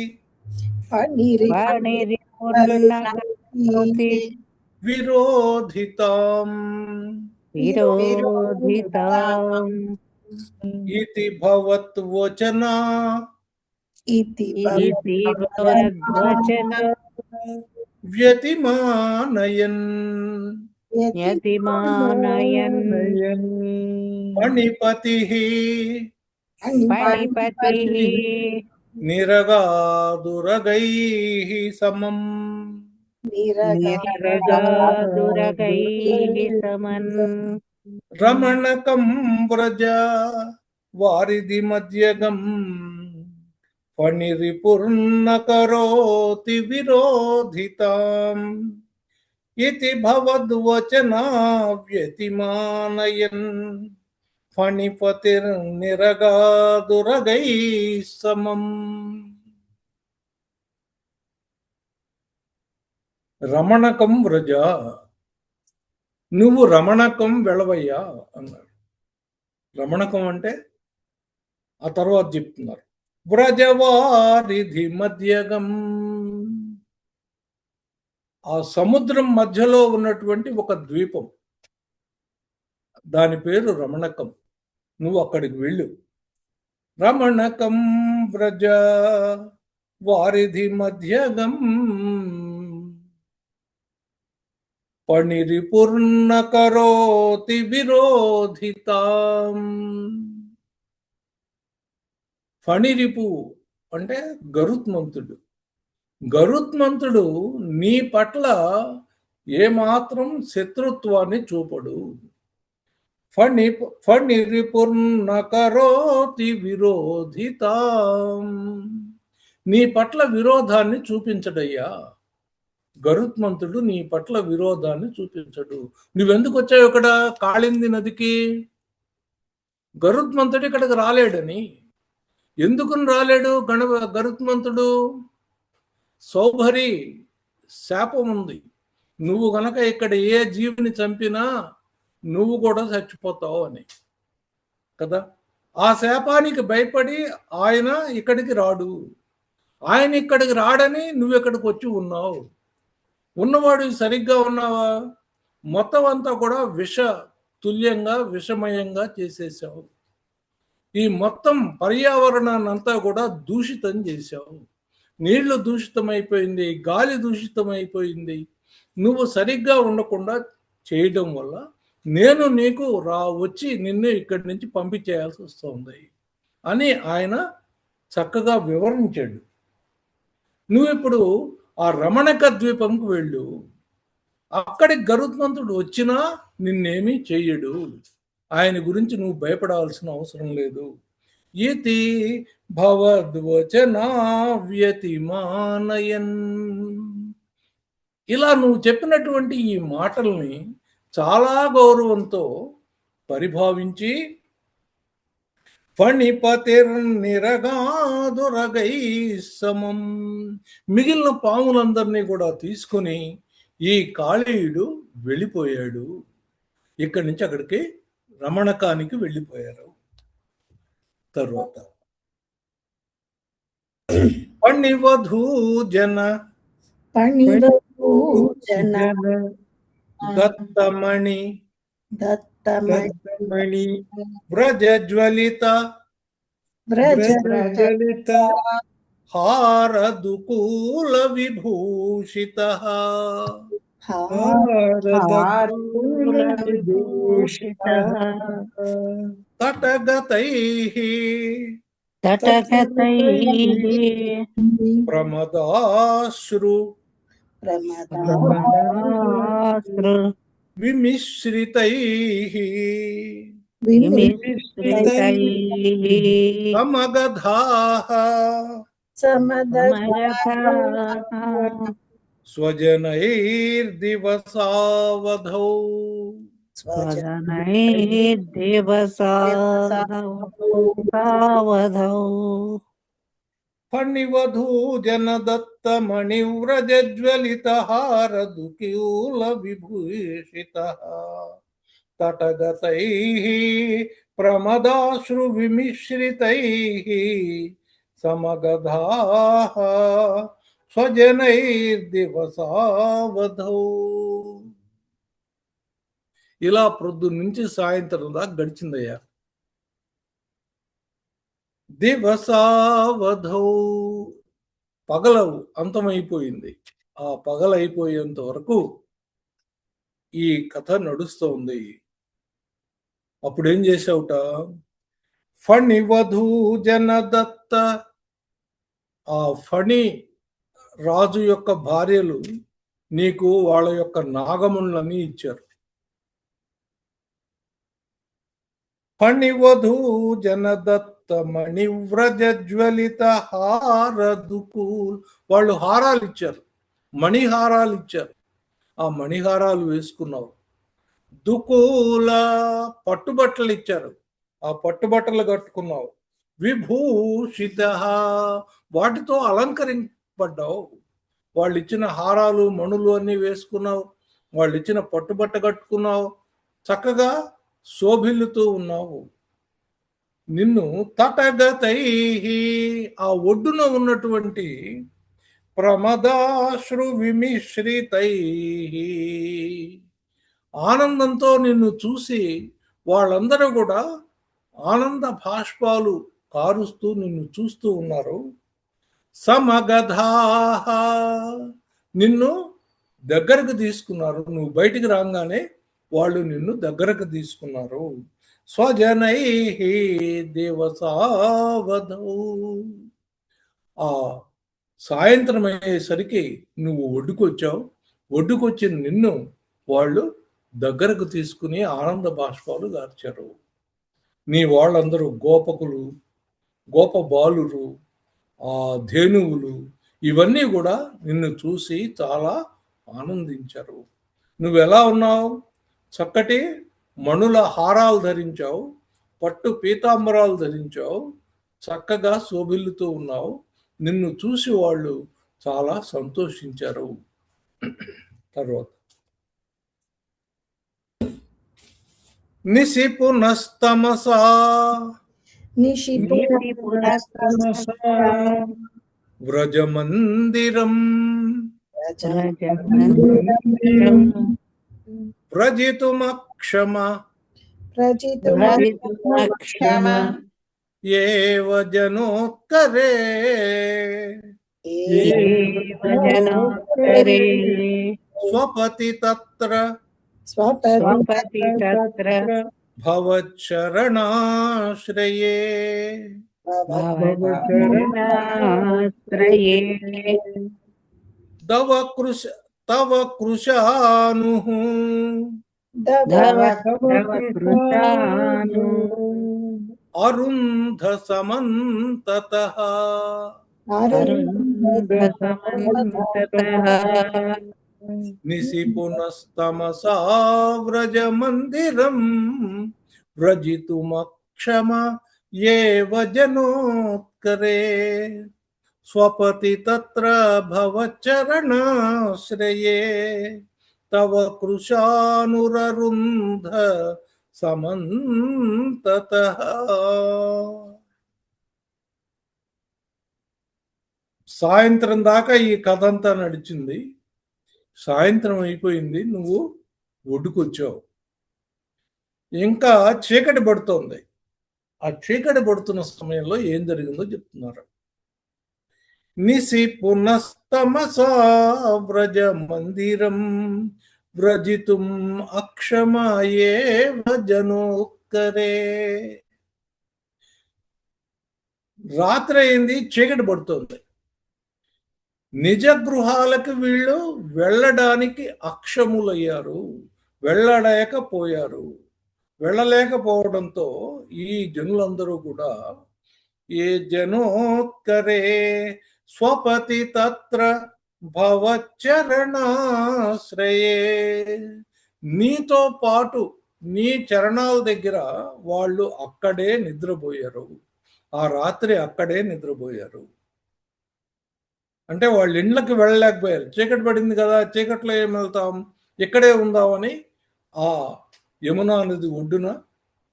ఫణిరిపూర్ణ కరోతి విరోధితాం విరోధితాం ఇతి భవద్వచనా ఇతి భవద్వచన వ్యతిమానయన్ యతిమానయన్ ఫణిపతిః ఫణిపతిః నిరగాదురగైః సమం నిరగాదురగైః సమన్ రమణకం వ్రజ వారిధి మధ్యగం ఫణిరిపుర్న కరోతి విరోధితాం ఇతి భవద్వచనా వ్యతిమానయన్ ఫణిపతిర్నిరగాదురగై సమం. రమణకం వ్రజ, నువ్వు రమణకం వెళ్ళవయ్యా అన్నాడు. రమణకం అంటే ఆ తర్వాత చెప్తున్నారు, వ్రజవారిధి మధ్యగం, ఆ సముద్రం మధ్యలో ఉన్నటువంటి ఒక ద్వీపం, దాని పేరు రమణకం. నువ్వు అక్కడికి వెళ్ళు. రమణకం వ్రజ వారిధి మధ్యగం పణిరిపుర్న కరోతి విరోధితాం. ఫణిరిపు అంటే గరుత్మంతుడు. గరుత్మంతుడు నీ పట్ల ఏమాత్రం శత్రుత్వాన్ని చూపడు. ఫణిరిపుర్న కరోతి విరోధితాం, నీ పట్ల విరోధాన్ని చూపించడయ్యా. గరుత్మంతుడు నీ పట్ల విరోధాన్ని చూపించడు. నువ్వెందుకు వచ్చావు ఇక్కడ కాళింది నదికి? గరుత్మంతుడు ఇక్కడికి రాలేడని. ఎందుకు రాలేడు గరుత్మంతుడు? సౌభరి శాపం ఉంది. నువ్వు గనక ఇక్కడ ఏ జీవిని చంపినా నువ్వు కూడా చచ్చిపోతావు అని కదా. ఆ శాపానికి భయపడి ఆయన ఇక్కడికి రాడు. ఆయన ఇక్కడికి రాడని నువ్వు ఇక్కడికి వచ్చి ఉన్నావు. ఉన్నవాడు సరిగ్గా ఉన్నావా? మొత్తం అంతా కూడా విష తుల్యంగా విషమయంగా చేసేసావు. ఈ మొత్తం పర్యావరణాన్ని అంతా కూడా దూషితం చేశావు. నీళ్లు దూషితమైపోయింది, గాలి దూషితమైపోయింది. నువ్వు సరిగ్గా ఉండకుండా చేయడం వల్ల నేను నీకు వచ్చి నిన్ను ఇక్కడి నుంచి పంపించేయాల్సి వస్తుంది అని ఆయన చక్కగా వివరించాడు. నువ్వు ఇప్పుడు ఆ రమణక ద్వీపంకు వెళ్ళు. అక్కడికి గరుత్మంతుడు వచ్చినా నిన్నేమీ చెయ్యడు. ఆయన గురించి నువ్వు భయపడాల్సిన అవసరం లేదు. ఇతి భవద్వచనా వ్యతిమానయన్. ఇలా నువ్వు చెప్పినటువంటి ఈ మాటల్ని చాలా గౌరవంతో పరిభావించి ఫణిపతిర్నిరగాదురగై సమం, మిగిలిన పాములందరినీ కూడా తీసుకుని ఈ కాళీయుడు వెళ్ళిపోయాడు. ఇక్కడి నుంచి అక్కడికి రమణకానికి వెళ్ళిపోయారు. తర్వాత ఫణివధూజన దత్తమణి వ్రజజ్వలిత హారదుకూల విభూషిత తటగతైః ప్రమదాశ్రు విమిశ్రితైః సమగధాః స్వజనైర్దివసావధౌ ఫణివధూజన దత్తమణివ్రజజ్వలిత హారదుకూల విభూషిత తటగతైః ప్రమదాశ్రు విమిశ్రితైః సమగధాః స్వజనైర్దివసావధౌ. ఇలా ప్రొద్దు నుంచి సాయంత్రం దాకా గడిచిందయ్యా. దివసావధౌ, పగలవు అంతమైపోయింది. ఆ పగలైపోయేంత వరకు ఈ కథ నడుస్తోంది. అప్పుడేం చేసావుట? ఫణివధూజన దత్త, ఆ ఫణి రాజు యొక్క భార్యలు నీకు వాళ్ళ యొక్క నాగముళ్ళని ఇచ్చారు. ఫణివధూ జనదత్త మణివ్రజ జ్వలిత హారదుకూల్. వాళ్ళు హారాలు ఇచ్చారు, మణిహారాలు ఇచ్చారు. ఆ మణిహారాలు వేసుకున్నావు. దుకూల పట్టుబట్టలు ఇచ్చారు, ఆ పట్టుబట్టలు కట్టుకున్నావు. విభూషిత వాటితో అలంకరింపడ్డావు. వాళ్ళు ఇచ్చిన హారాలు మణులు అన్నీ వేసుకున్నావు, వాళ్ళు ఇచ్చిన పట్టుబట్ట కట్టుకున్నావు, చక్కగా శోభిల్లుతూ ఉన్నావు. నిన్ను తటగతై ఆ ఒడ్డున ఉన్నటువంటి ప్రమదాశ్రు విమిశ్రితై ఆనందంతో నిన్ను చూసి వాళ్ళందరూ కూడా ఆనంద భాష్పాలు కారుస్తూ నిన్ను చూస్తూ ఉన్నారు. సమగధాహ నిన్ను దగ్గరకు తీసుకున్నారు. నువ్వు బయటికి రాగానే వాళ్ళు నిన్ను దగ్గరకు తీసుకున్నారు. స్వజనై దేవసావధౌ ఆ సాయంత్రం అయ్యేసరికి నువ్వు ఒడ్డుకొచ్చావు. ఒడ్డుకొచ్చిన నిన్ను వాళ్ళు దగ్గరకు తీసుకుని ఆనంద బాష్పాలు గార్చారు. నీ వాళ్ళందరూ గోపకులు, గోప బాలురు, ఆ ధేనువులు ఇవన్నీ కూడా నిన్ను చూసి చాలా ఆనందించారు. నువ్వెలా ఉన్నావు? చక్కటి మణుల హారాలు ధరించావు, పట్టు పీతాంబరాలు ధరించావు, చక్కగా శోభిల్లుతూ ఉన్నావు. నిన్ను చూసి వాళ్ళు చాలా సంతోషించారు. తర్వాత నిశిపునస్తమసా వ్రజమందిరం వ్రజితుమక్షమ ఏవ జనోత్కరే స్వపతి తత్ర భవచ్చరణాశ్రయే తవ కృశాను అరుంధ సమంతతః నిశిపునస్తమసా వ్రజమందిరం వ్రజితుమక్షమ ఏవ జనోత్కరే స్వపతి తత్ర భవచ్చరణాశ్రయే తవ కృశానురరుంధ సమంతతః. సాయంత్రం దాకా ఈ కథ అంతా నడిచింది. సాయంత్రం అయిపోయింది, నువ్వు ఒడ్డుకొచ్చావు. ఇంకా చీకటి పడుతోంది. ఆ చీకటి పడుతున్న సమయంలో ఏం జరిగిందో చెప్తున్నారు. నిశిపునస్తమసా వ్రజ మందిరం వ్రజితుం అక్షమాయేవ జనోత్కరే. రాత్రి అయింది, చీకటి పడుతోంది. నిజ గృహాలకు వీళ్ళు వెళ్ళడానికి అక్షములయ్యారు, వెళ్ళలేకపోయారు. వెళ్ళలేకపోవడంతో ఈ జనులందరూ కూడా ఏ జనోత్కరే స్వపతి తత్ర భవచ్చరణాశ్రయే నీతో పాటు నీ చరణాల దగ్గర వాళ్ళు అక్కడే నిద్రపోయారు. ఆ రాత్రి అక్కడే నిద్రపోయారు. అంటే వాళ్ళ ఇండ్లకి వెళ్ళలేకపోయారు. చీకటి పడింది కదా, చీకట్లో ఏం వెళ్తాం, ఇక్కడే ఉందామని ఆ యమునా నది ఒడ్డున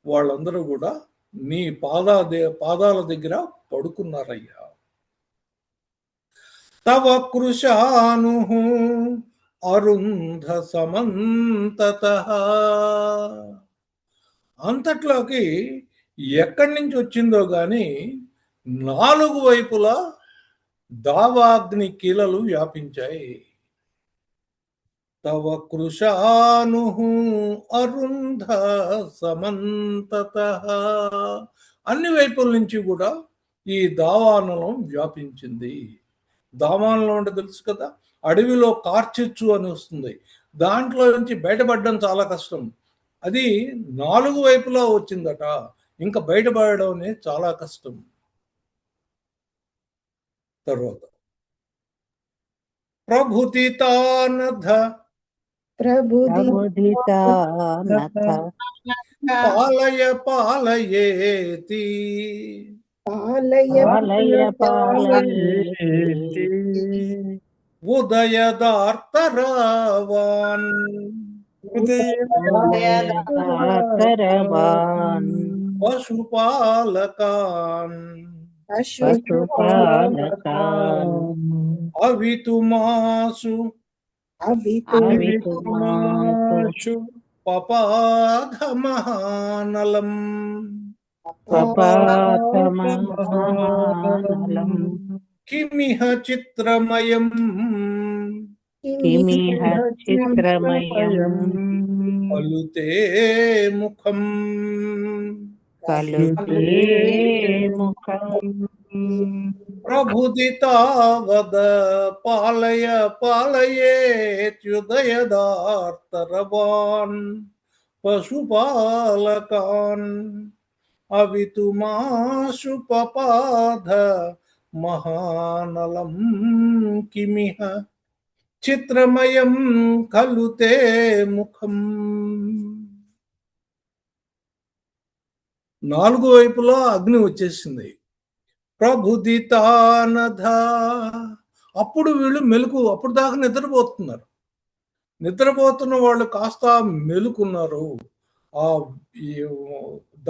వాళ్ళందరూ కూడా నీ పాదాల దగ్గర పడుకున్నారయ్యా. తవ కృశాను అరుంధ సమంతతః. అంతట్లోకి ఎక్కడి నుంచి వచ్చిందో గాని 4 వైపులా దావాగ్ని కీలలు వ్యాపించాయి. తవ కృశాను అరుంధ సమంతతః. అన్ని వైపుల నుంచి కూడా ఈ దావానలం వ్యాపించింది. దావానలం అంటే తెలుసు కదా, అడవిలో కార్చిచ్చు అని వస్తుంది, దాంట్లో నుంచి బయటపడడం చాలా కష్టం. అది 4 వైపులా వచ్చిందట. ఇంకా బయటపడడం అనేది చాలా కష్టం. తర్వాత ప్రభుతితానధ ప్రభుదితానథ పాలయ పాలయేతి పాలయ పాలయ పాలయేతి ఉదయదార్తరావాన్ ఉదయదాతరవాన్ పశుపాలకాన్ పశుపాలకాన్ అవితుమాసు అవితుమాసు పపాధమహానలం పపాతమహానలం కిమిహ చిత్రమయం కిమిహ చిత్రమయం ఫలుతే ముఖం కలుతే ముఖం ప్రభుదితావద పాలయ పాలయేత్యుదయదార్తరవాన్ పశుపాలకాన్ అవితుమాశు పపాధ మహానలం కిమిహ చిత్రమయం కలుతే ముఖం. నాలుగు వైపులా అగ్ని వచ్చేసింది. ప్రభుదితానధ, అప్పుడు వీళ్ళు మెలకు, అప్పుడు దాకా నిద్రపోతున్నారు. నిద్రపోతున్న వాళ్ళు కాస్త మెలుకున్నారు. ఆ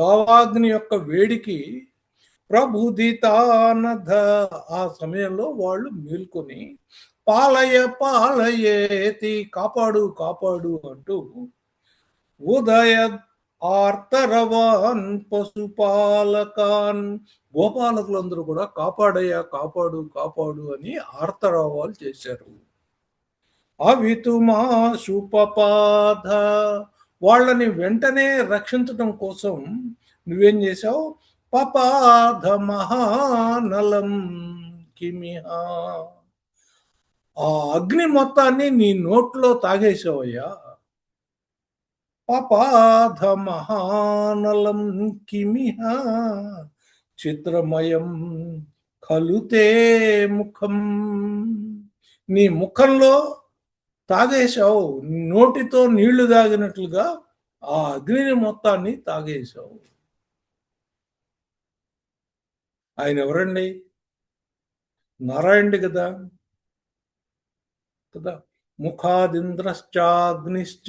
దావాగ్ని యొక్క వేడికి ప్రభుదితానధ, ఆ సమయంలో వాళ్ళు మేల్కొని పాలయ పాలయేతి, కాపాడు కాపాడు అంటూ ఉదయ ఆర్తరవాన్ పశుపాలకాన్, గోపాలకులందరూ కూడా కాపాడయ్యా కాపాడు కాపాడు అని ఆర్తరావాలు చేశారు. అవితుమాశు పపాధ, వాళ్ళని వెంటనే రక్షించడం కోసం నువ్వేం చేశావు? పపాధ మహానలం కిమిహ, ఆ అగ్ని మొత్తాన్ని నీ నోట్లో తాగేశావయ్యా. పపాధ మహానలం కిమిహ చిత్రమయం కలుతే ముఖం, నీ ముఖంలో తాగేశావు, నోటితో నీళ్లు తాగినట్లుగా ఆ అగ్నిని మొత్తాన్ని తాగేశావు. ఆయన ఎవరండి? నారాయణుడి కదా కదా. ముఖాదింద్రశ్చాగ్నిశ్చ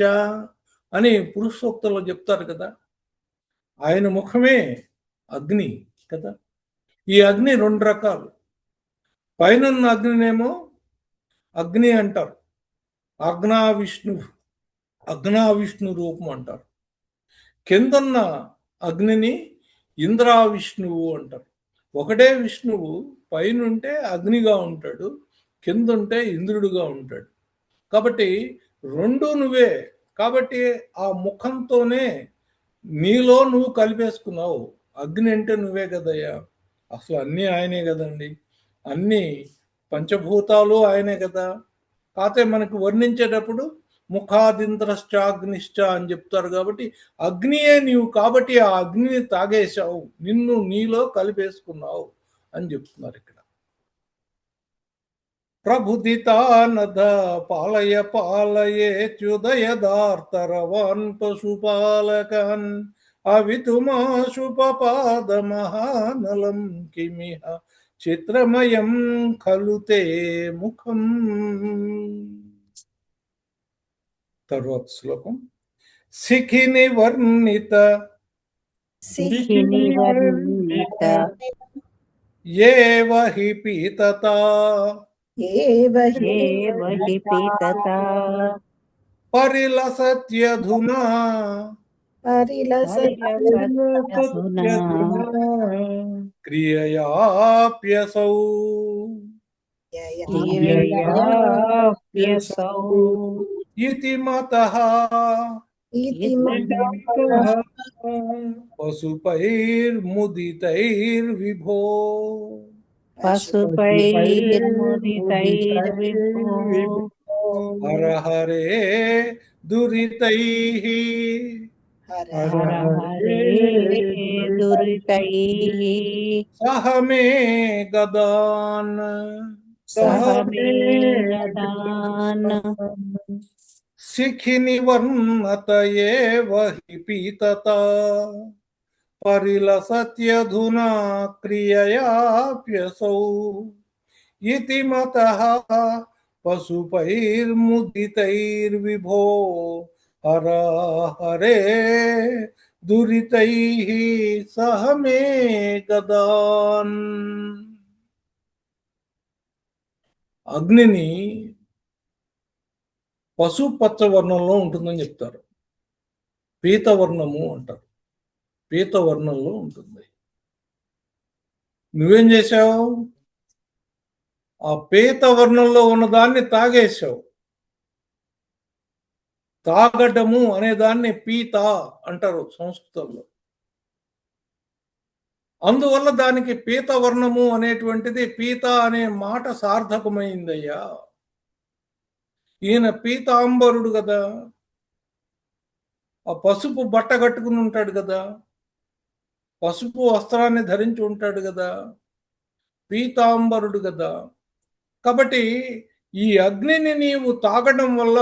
అని పురుషోక్తంలో చెప్తారు కదా. ఆయన ముఖమే అగ్ని కదా. ఈ అగ్ని రెండు రకాలు. పైనున్న అగ్నినేమో అగ్ని అంటారు, అగ్నావిష్ణు రూపం అంటారు. కిందన్న అగ్నిని ఇంద్రావిష్ణువు అంటారు. ఒకటే విష్ణువు పైనుంటే అగ్నిగా ఉంటాడు, కిందుంటే ఇంద్రుడుగా ఉంటాడు. కాబట్టి రెండు నువ్వే. కాబట్టి ఆ ముఖంతోనే నీలో నువ్వు కలిపేసుకున్నావు. అగ్ని అంటే నువ్వే కదయ్యా. అసలు అన్నీ ఆయనే కదండి, అన్ని పంచభూతాలు ఆయనే కదా. కాకపోతే మనకు వర్ణించేటప్పుడు ముఖాదింద్రశ్చాగ్నిశ్చ అని చెప్తారు. కాబట్టి అగ్నియే నీవు, కాబట్టి ఆ అగ్నిని తాగేశావు, నిన్ను నీలో కలిపేసుకున్నావు అని చెప్తున్నారు ఇక్కడ. ప్రభుదితానధ పాలయ పాలయేత్యుదయదార్తరవాన్ పశుపాలకాన్ అవితుమాశు పపాద మహానలం కిమిహ చిత్రమయం ఖలుతే ముఖం. తర్వాత శ్లోకం. శిఖిని వర్ణిత ఏవ హి పీతత పరిలసత్యధునా క్రియయాప్యసౌ ఇతి మతః పశుపైర్ముదితైర్విభో హరహరే దురితైః హర హర హరే దురితై సహ మే గదాన్ సహ మే గదాన్ శిఖిని వర్ణత ఏవ హి పీతత పరిలసత్యధునా క్రియయాప్యసౌ ఇతి మతః పశుపైర్ముదితైర్విభో హర హరే దురితైః సహ మే గదాన్. అగ్నిని పశుపచ్చ వర్ణంలో ఉంటుందని చెప్తారు. పీతవర్ణము అంటారు. పీతవర్ణంలో ఉంటుంది. నువ్వేం చేశావు? ఆ పీతవర్ణంలో ఉన్నదాన్ని తాగేశావు. తాగడము అనే దాన్ని పీత అంటారు సంస్కృతంలో. అందువల్ల దానికి పీతవర్ణము అనేటువంటిది, పీత అనే మాట సార్థకమైందయ్యా. ఈయన పీతాంబరుడు కదా, ఆ పసుపు బట్ట కట్టుకుని ఉంటాడు కదా, పసుపు వస్త్రాన్ని ధరించి ఉంటాడు కదా, పీతాంబరుడు కదా. కాబట్టి ఈ అగ్నిని నీవు తాగడం వల్ల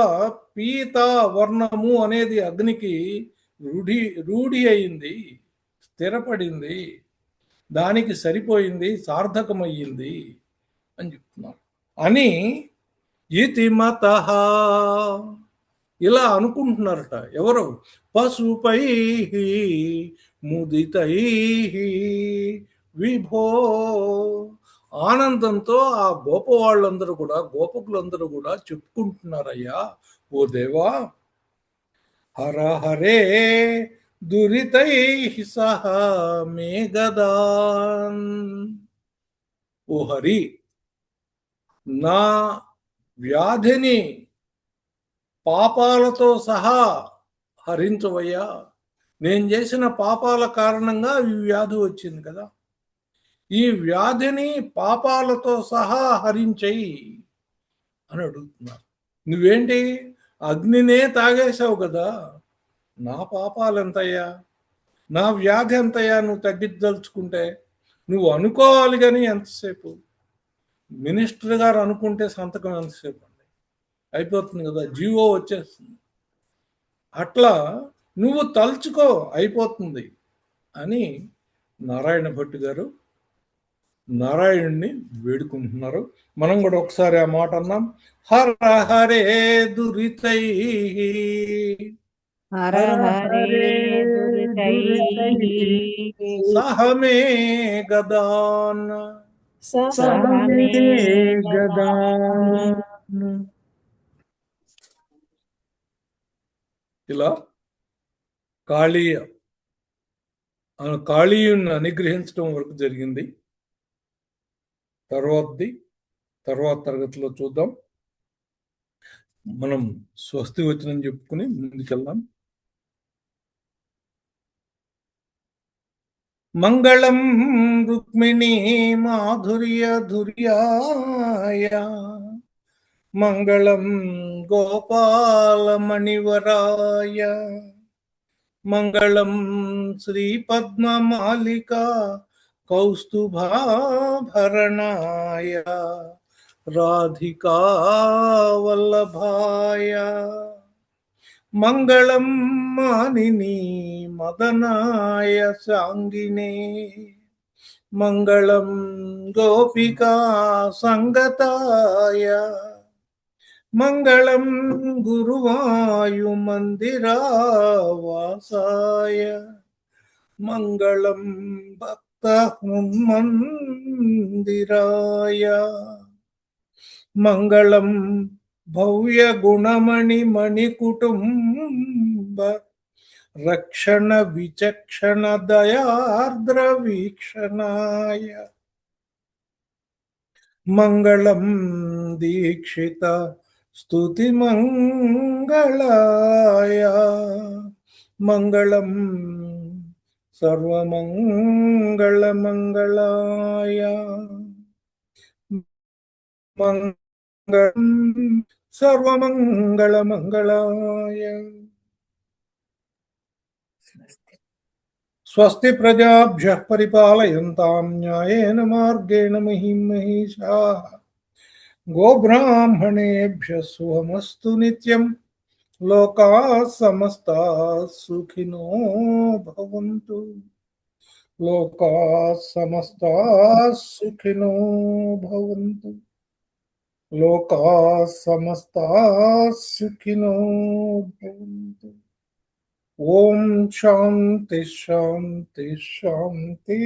పీత వర్ణము అనేది అగ్నికి రూఢి అయింది, స్థిరపడింది, దానికి సరిపోయింది, సార్థకమయ్యింది అని చెప్తున్నారు. అని ఇతి మతః ఇలా అనుకుంటున్నారట. ఎవరు? పశుపై ముదితై విభో. ఆనందంతో ఆ గోపవాళ్ళందరూ కూడా, గోపకులందరూ కూడా చెప్పుకుంటున్నారయ్యా, ఓ దేవా, హర హరే దురితై సహ మే గదాన్. ఓ హరి, నా వ్యాధిని పాపాలతో సహా హరించవయ్యా. నేను చేసిన పాపాల కారణంగా ఈ వ్యాధి వచ్చింది కదా, ఈ వ్యాధిని పాపాలతో సహా హరించేయి అని అడుగుతున్నారు. నువ్వేంటి, అగ్నినే తాగేశావు కదా, నా పాపాలు ఎంతయ్యా, నా వ్యాధి ఎంతయ్యా నువ్వు తగ్గించదలుచుకుంటే? నువ్వు అనుకోవాలి కానీ ఎంతసేపు? మినిస్టర్ గారు అనుకుంటే సంతకం ఎంతసేపు అండి, అయిపోతుంది కదా, జీవో వచ్చేస్తుంది. అట్లా నువ్వు తలుచుకో, అయిపోతుంది అని నారాయణ భట్టు గారు నారాయణుణ్ణి వేడుకుంటున్నారు. మనం కూడా ఒకసారి ఆ మాట అన్నాం. హర హరే దురితై హర హరే దురితై సహ మే గదాన్. సహ మే గదాన్. ఇలా కాళీయుని అనుగ్రహించడం వరకు జరిగింది. తర్వాత తరగతిలో చూద్దాం. మనం స్వస్తి వచనం చెప్పుకుని ముందుకెళ్దాం. మంగళం రుక్మిణీ మాధుర్య ధుర్యాయ, మంగళం గోపాలమణివరాయ, మంగళం శ్రీపద్మమాలికా కౌస్తుభాభరణాయ, రాధికా వల్లభాయ, మంగళం మానిని మదనాయ సాంగినే, మంగళం గోపికా సంగతాయ, మంగళం గురువాయుమందిరావాసాయ, మంగళం భక్త హనుమందిరాయ, మంగళం భవ్య గుణమణి మణికుటుంబ రక్షణ విచక్షణ దయార్ద్ర వీక్షణాయ, మంగళం దీక్షిత స్తుతి మంగళాయ, మంగళం సర్వమంగళ మంగళాయ, మంగళం సర్వమంగళ మంగళాయ. స్వస్తి ప్రజాభ్యః పరిపాలయంతాం న్యాయేన మార్గేణ మహిం మహిషాః గోబ్రాహ్మణేభ్యः శుభమస్తు నిత్యం లోకాः సమస్తాः సుఖినో భవంతు లోకాः సమస్తాः సుఖినో భవంతు లోకాः సమస్తాः సుఖినో భవంతు ఓం శాంతి శాంతి శాంతి